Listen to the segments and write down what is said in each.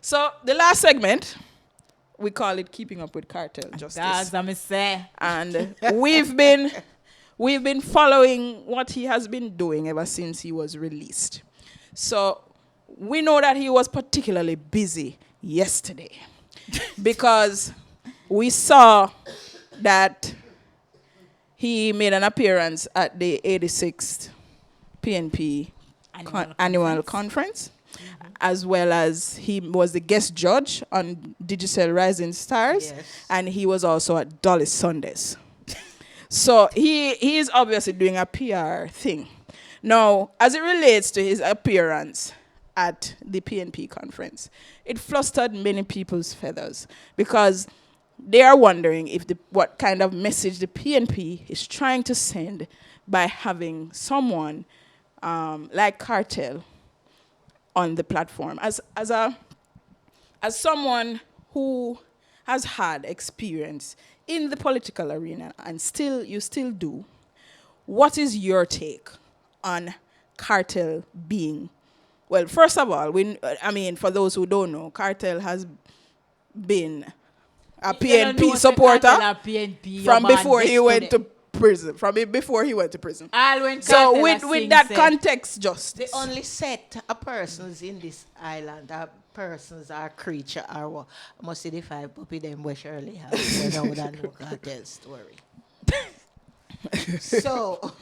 So the last segment, we call it Keeping Up with Cartel Justice. That's what I say. And we've been following what he has been doing ever since he was released. So we know that he was particularly busy yesterday because we saw that he made an appearance at the 86th PNP annual conference, as well as he was the guest judge on Digicel Rising Stars, and he was also at Dolly Sundays. So he is obviously doing a PR thing. Now, as it relates to his appearance at the PNP conference, it flustered many people's feathers because they are wondering if what kind of message the PNP is trying to send by having someone like Kartel on the platform. As someone who has had experience in the political arena and you still do, what is your take on Kartel being? Well, first of all, for those who don't know, Kartel has been a PNP supporter from before he went to prison. So with that context, just the only set of persons in this island are persons are creature are what must see the five puppy them where Shirley have when I would know Kartel story. So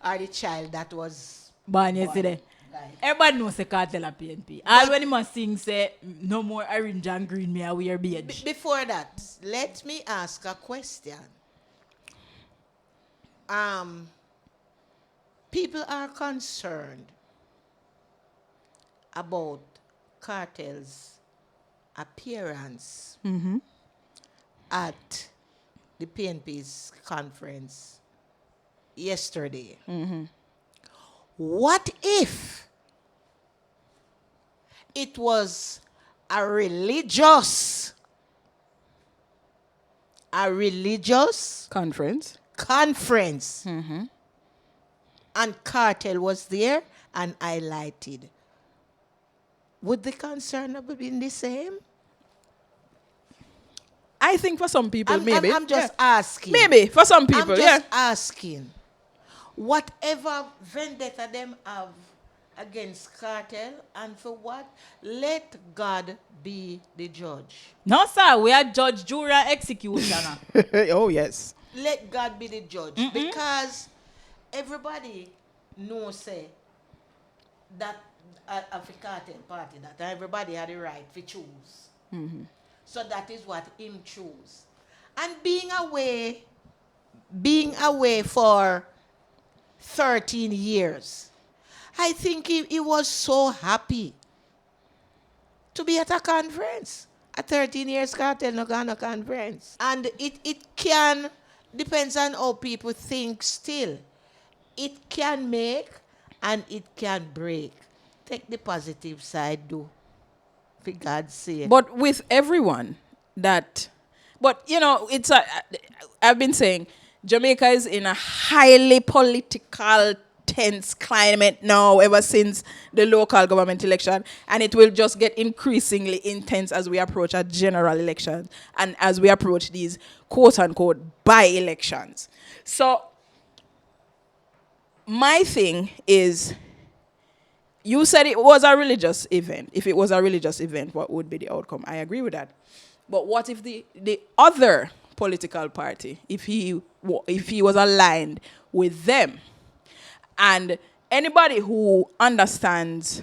are the child that was born yesterday. Everybody knows the Kartel at PNP. All when he must sing say no more orange and green me I wear beard. Before that, let me ask a question. People are concerned about Kartel's appearance at the PNP's conference yesterday. What if it was a religious conference, and Kartel was there and highlighted? Would the concern have been the same? I think for some people, maybe. I'm just asking. Maybe for some people, I'm just asking. Whatever vendetta them have against Kartel, and for what? Let God be the judge. No, sir. We are judge, jury, and executioner. Oh, yes. Let God be the judge. Because everybody knows, say, that of the Kartel party, that everybody had the right to choose. So that is what him choose. And being away for 13 years, I think he was so happy to be at a conference. At 13 years, Kartel no gone a conference. And it can, depends on how people think still. It can make and it can break. Take the positive side, do. For God's sake. But with everyone I've been saying, Jamaica is in a highly political, tense climate now ever since the local government election, and it will just get increasingly intense as we approach a general election and as we approach these quote-unquote by-elections. So my thing is, you said it was a religious event. If it was a religious event, what would be the outcome? I agree with that. But what if the other political party, if he was aligned with them, and anybody who understands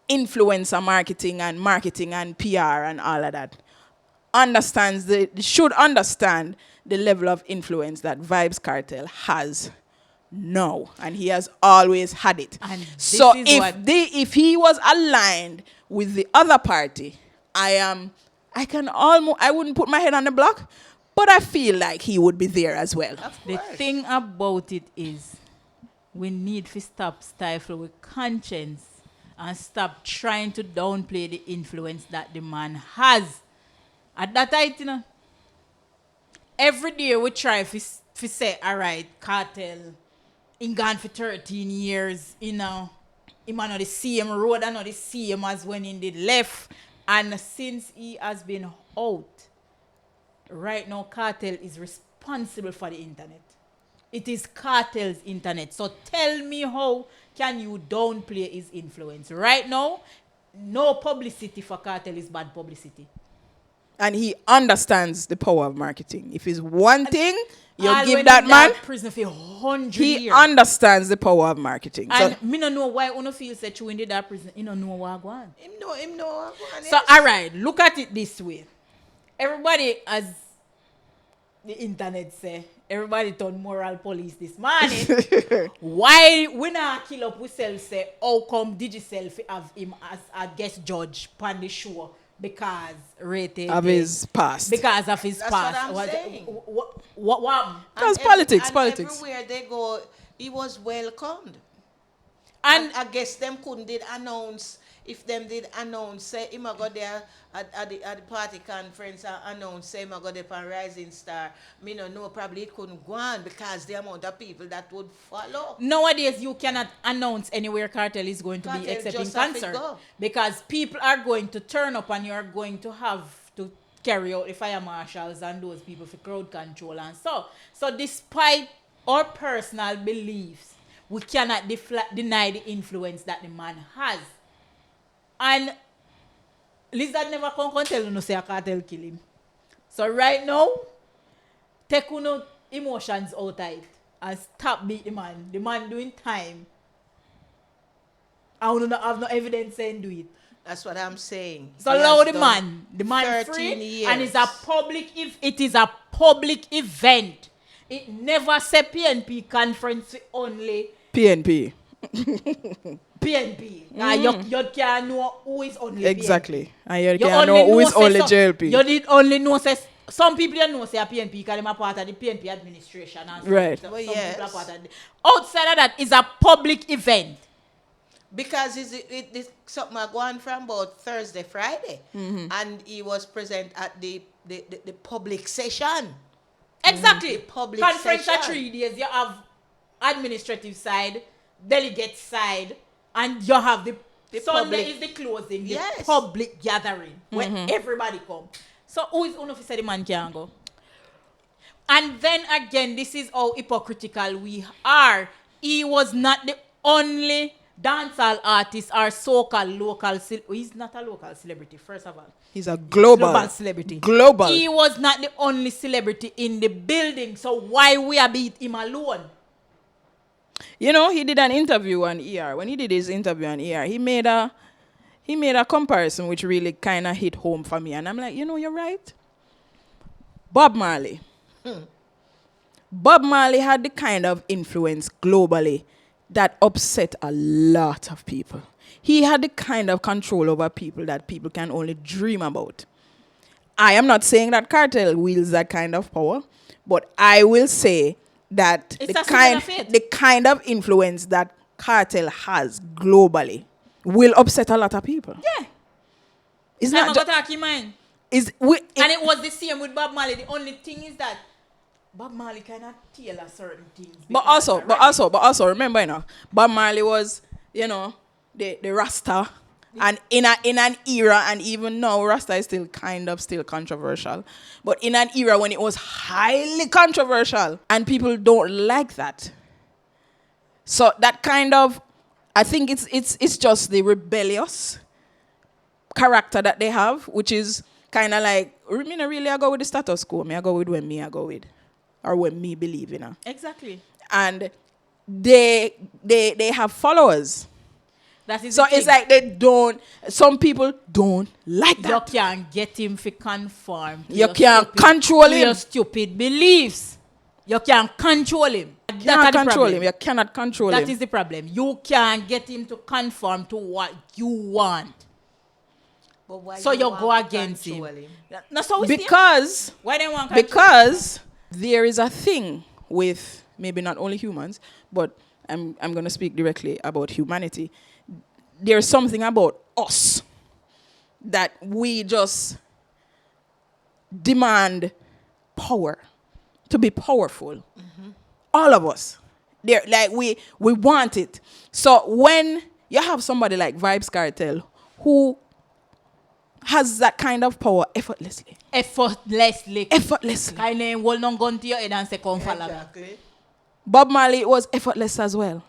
influencer marketing and PR and all of that should understand the level of influence that Vybz Kartel has now, and he has always had it. And so if he was aligned with the other party, I wouldn't put my head on the block, but I feel like he would be there as well. The thing about it is, we need to stop stifling with conscience and stop trying to downplay the influence that the man has. At that time, every day we try to say, all right, Kartel, in gone for 13 years, him on the same road and not the same as when he did left. And since he has been out, right now Kartel is responsible for the internet. It is Kartel's internet. So tell me how can you downplay his influence? Right now, no publicity for Kartel is bad publicity. And he understands the power of marketing. If it's one thing, you All give when that him man, that prison for 100 he years. understands the power of marketing. And So, me no know why uno feel say you in that prison. You don't know what go on. Him know. So all right, look at it this way. Everybody, as the internet say, everybody turn moral police this morning. Why we not kill up we say how come did you have him as a guest judge on the show because rated of his past. because of his That's past. what I'm saying. What Because And politics, and politics. Everywhere they go, he was welcomed. and I guess them couldn't did announce. If them did announce, say him a go there at the party conference and announce, say him a go there for Rising Star. Me no know, probably it couldn't go on because the amount of people that would follow. nowadays you cannot announce anywhere Kartel is going to be Kartel except in just have to concert go. because people are going to turn up and you are going to have to carry out the fire marshals and those people for crowd control and so despite our personal beliefs we cannot deny the influence that the man has. And Lizard never come tell you no say a Kartel kill him. So right now, take no emotions out of it and stop beat the man. The man doing time. I don't have no evidence saying do it. That's what I'm saying. So He allow has the done man 13 free, years. and it's a public. If it is a public event, it never say PNP conference only. PNP. PNP. You can't know who is only Exactly. And you PNP. can know who is say only some- JLP. You did only know say some people you know say a PNP because they are part of the PNP administration and Right. some Well, people yes. are part of the, outside of that is a public event. Because it's something I go on from about Thursday, Friday. And he was present at the public session. Exactly. The public Conference session. are 3 days. You have administrative side, delegate side, and you have the Sunday public. is the closing, the Yes. public gathering where everybody come. So who is enough say the man can go? And then again, this is how hypocritical we are. He was not the only dancehall artist or so-called local. He's not a local celebrity, first of all. He's a global celebrity. Global. He was not the only celebrity in the building. So why we are beat him alone? You know, he did an interview on ER. When he did his interview on ER, he made a comparison which really kind of hit home for me. And I'm like, you know, you're right. Bob Marley. Bob Marley had the kind of influence globally that upset a lot of people. He had the kind of control over people that people can only dream about. I am not saying that Kartel wields that kind of power, but I will say that It's a symbol of it. the kind of influence that Kartel has globally will upset a lot of people. Yeah. It's I'm not going just... to talk mine. And It was the same with Bob Marley. The only thing is that Bob Marley cannot tell us certain things. But also, remember, you know, Bob Marley was, you know, the Rasta, and in an era, and even now, Rasta is still controversial. But in an era when it was highly controversial, and people don't like that. So that kind of, I think it's just the rebellious character that they have, which is kind of like, me not really I go with the status quo. Me I go with when me I go with, or when me believe, you know. Exactly. And they have followers. That is So the it's thing. like some people don't like You that. can't get him to conform. to You your can't stupid- control to him. your stupid beliefs. You can't control him. You cannot control him. You cannot control him. That is the problem. You can't get him to conform to what you want. But why So you want go to against control him. That's how we because why they want control? because there is a thing with maybe not only humans, but I'm going to speak directly about humanity. There's something about us that we just demand power, to be powerful. All of us. We want it. So when you have somebody like Vybz Kartel who has that kind of power effortlessly. Effortlessly. Effortlessly. Kind of will not go to your head and say, come follow me. Exactly. Bob Marley was effortless as well.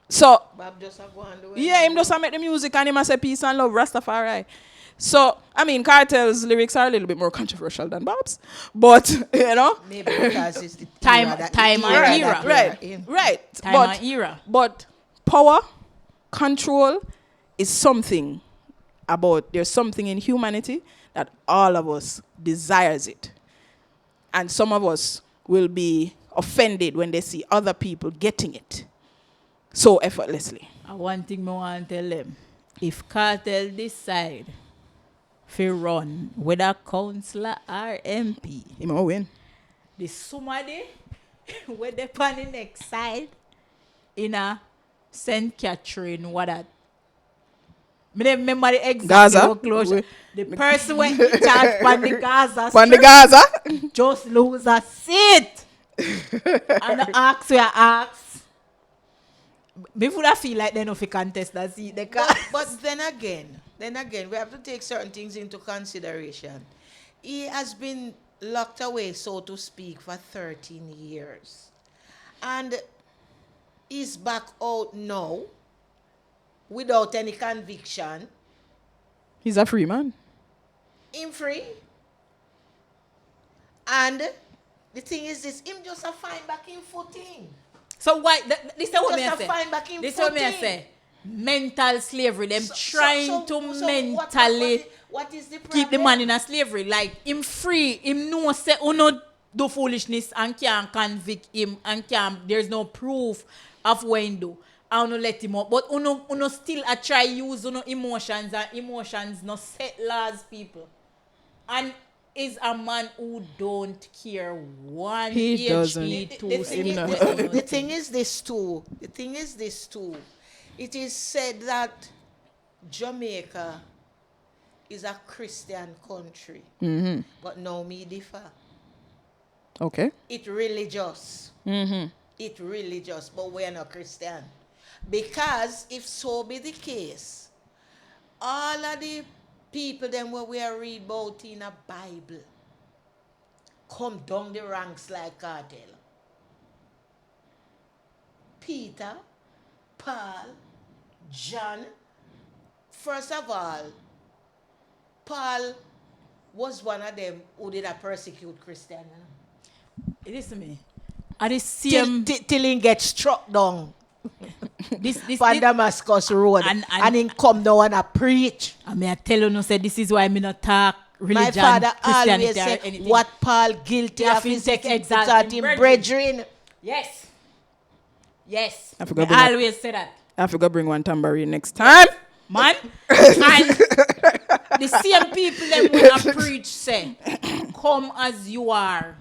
So, Bob just have one do it. yeah, him just make the music and him a say peace and love, Rastafari. So, I mean, Kartel's lyrics are a little bit more controversial than Bob's. But, you know. Maybe because it's the Time- era that- time the and era era. that we are Right, in. right. Time but, and era. But power, control is something there's something in humanity that all of us desires it. And some of us will be offended when they see other people getting it so effortlessly. And one thing I want to tell them, if Kartel decide to run whether councillor or MP, He might win. the somebody where they on the next side in a St. Catherine, what that? Me don't remember the exact Gaza? closure. The person went in charge on the Gaza From the Strip Gaza. just lose a seat. And the ask we ask. Before I feel like they know if you contest that seat, they can't. But then again, we have to take certain things into consideration. He has been locked away, so to speak, for 13 years. And he's back out now without any conviction. He's a free man. Him free. And the thing is this, him just a find back in footing. So why? This is what me Just I a find back in say. This is what me I footing. say. Mental slavery. Them trying to what- mentally what is the problem? keep the man in a slavery. Like him free. Him know say uno do foolishness and can't convict him and can't. There's no proof of what he do. I don't let him up. But uno still a try use uno emotions and emotions no set laws people. And is a man who don't care one He doesn't. The thing is this too. It is said that Jamaica is a Christian country. Mm-hmm. But no me differ. Okay. It religious. Mm-hmm. It religious, but we're not Christian. Because if so be the case, all of the people them what we are read about in a Bible come down the ranks like Kartel. Peter, Paul, John. First of all, Paul was one of them who did a persecute Christian. Listen to me. At the same Till he get struck down this on Damascus Road and he come down and a preach. I mean, I tell you, no, say this is why I not talk My religion, father Christianity, always or said anything. what Paul guilty You have of to is take taking exalt out him him brethren. brethren. Yes. Yes. I forgot I about always say that. I forgot bring one tambourine next time. Man. And the same people them when I preach say, come as you are.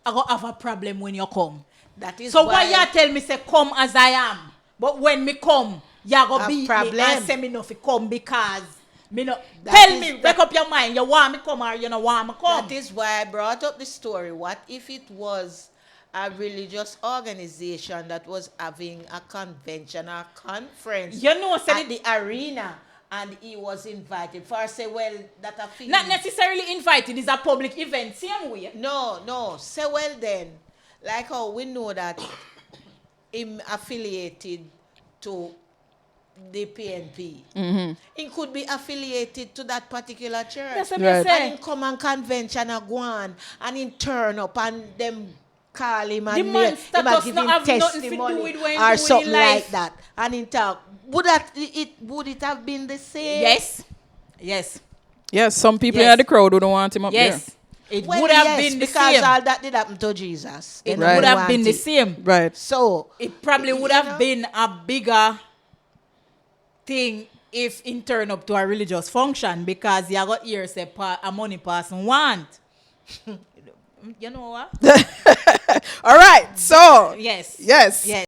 I go have a problem when you come. That is So why you tell me say come as I am? But when me come, you go A beat me problem. and say me no fi come because me no. That Tell is- me, that- wake up your mind. You want me come or you no want me come? That is why I brought up the story. What if it was a religious organization that was having a convention or conference You know, say at the arena and he was invited? For say, well, that a thing. not necessarily invited. It's a public event. Same way. No. Say, well then, like how we know that him affiliated to the PNP. Mm-hmm. He could be affiliated to that particular church. That's what Right. I And say. in come and convention and go on and in turn up and them call him and The man status give not him have nothing to do testimony with what he or do in something life. like that. And in talk, would it have been the same? Yes. Yes. Yes, some people Yes. in the crowd who don't want him up Yes. It Well, would have yes, been the because same. all that did happen to Jesus. They It don't would have want been the it. same. there. Right. So It probably would You have know? been a bigger thing if it turn up to a religious function because you got here say a money person want. You know what? All right. So, Yes. yes. Yes.